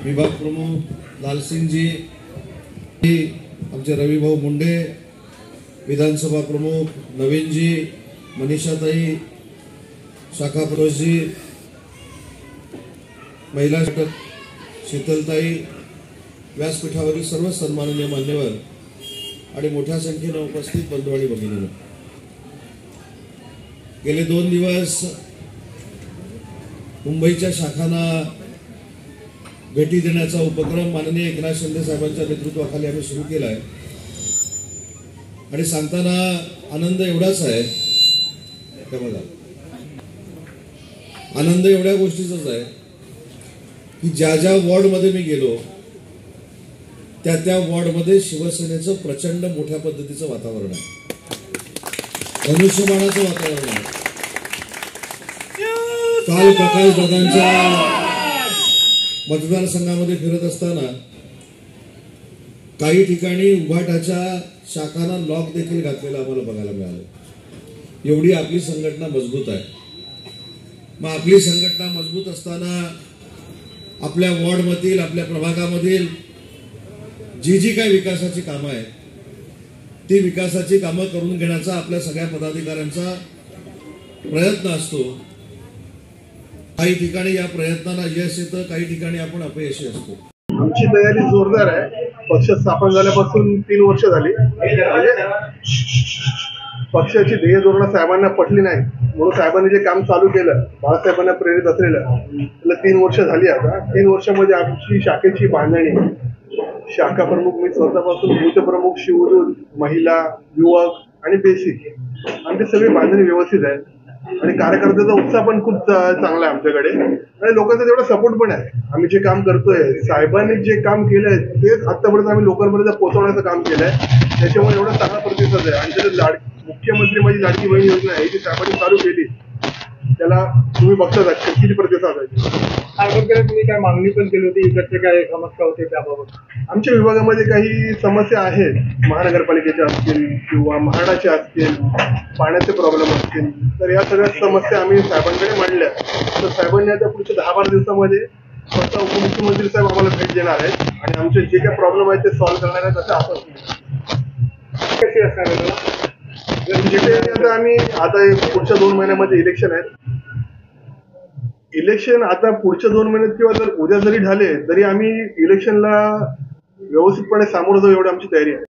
विभाग प्रमुख लालसिंगजी, आमचे रविभाऊ मुंडे, विधानसभा प्रमुख नवीनजी, मनीषाताई, शाखा प्रवेशजी, महिला शीतलताई, व्यासपीठावरील सर्व सन्माननीय मान्यवर आणि मोठ्या संख्येने उपस्थित बंधू आणि भगिनींनो, गेले 2 दिवस मुंबईच्या शाखांना भेटी देण्याचा उपक्रम माननीय एकनाथ शिंदे साहेबांच्या नेतृत्वाखाली आम्ही सुरू केला आहे आणि सांगताना आनंद एवढाच आहे, बघा आनंद एवढ्या गोष्टीचाच आहे की ज्या ज्या वॉर्डमध्ये मी गेलो त्या वॉर्डमध्ये शिवसेनेचं प्रचंड मोठ्या पद्धतीचं वातावरण आहे, धनुष्यबाणाचं वातावरण आहे। काल प्रकाश दादांच्या मतदारसंघामध्ये फिरत असताना काही ठिकाणी उभाटाच्या शाखांना लॉक देखील घातलेला आम्हाला बघायला मिळालं। एवढी आपली संघटना मजबूत आहे। मग आपली संघटना मजबूत असताना आपल्या वॉर्डमधील, आपल्या प्रभागामधील जी काही विकासाची कामं आहेत ती विकासाची कामं करून घेण्याचा आपल्या सगळ्या पदाधिकाऱ्यांचा प्रयत्न असतो। काही ठिकाणी या प्रयत्नांना यश येतं, काही ठिकाणी आपण अपयशी असतो। आमची तयारी जोरदार आहे। पक्ष स्थापन झाल्यापासून 3 वर्ष झाली। पक्षाची ध्येय धोरणं साहेबांना पटली नाही म्हणून साहेबांनी जे काम चालू केलं, बाळासाहेबांना प्रेरित असलेलं, त्याला 3 वर्ष झाली। आता 3 वर्षामध्ये आमची शाखेची बांधणी, शाखा प्रमुख मी स्वतःपासून बूथ प्रमुख, शिवदूत, महिला, युवक आणि बेसिक, आमची सगळी बांधणी व्यवस्थित आहे आणि कार्यकर्त्याचा उत्साह पण खूप चांगला आहे आमच्याकडे आणि लोकांचा तेवढा सपोर्ट पण आहे। आम्ही जे काम करतोय, साहेबांनी जे काम केलंय तेच आतापर्यंत आम्ही लोकांपर्यंत पोहोचवण्याचं काम केलंय, त्याच्यामुळे एवढा चांगला प्रतिसाद आहे। आणि त्याला मुख्यमंत्री माझी लाडकी बहीण योजना आहे जी साहेबांनी चालू केली, त्याला तुम्ही बघता किती प्रतिसाद आहे। साहेबांकडे तुम्ही काय मागणी पण केली होती, इकडचे काय समस्या होते त्याबाबत? आमच्या विभागामध्ये काही समस्या आहेत, महानगरपालिकेच्या असतील किंवा म्हाडाच्या असतील, पाण्याचे प्रॉब्लेम असतील, तर या सगळ्या समस्या आम्ही साहेबांकडे मांडल्या। तर साहेबांनी आता पुढच्या 10-12 दिवसामध्ये स्वतः उपमुख्यमंत्री साहेब आम्हाला भेट देणार आहेत आणि आमचे जे काही प्रॉब्लेम आहेत ते सॉल्व्ह करणार आहेत असं आश्वासन कशी असणार? जिथे आता आम्ही पुढच्या 2 महिन्यामध्ये इलेक्शन आहेत। इलेक्शन आता पुढच्या 2 महिन्यात किंवा जर उद्या जरी झाले तरी आम्ही इलेक्शनला व्यवस्थितपणे सामोरं जाऊ एवढी आमची तयारी आहे।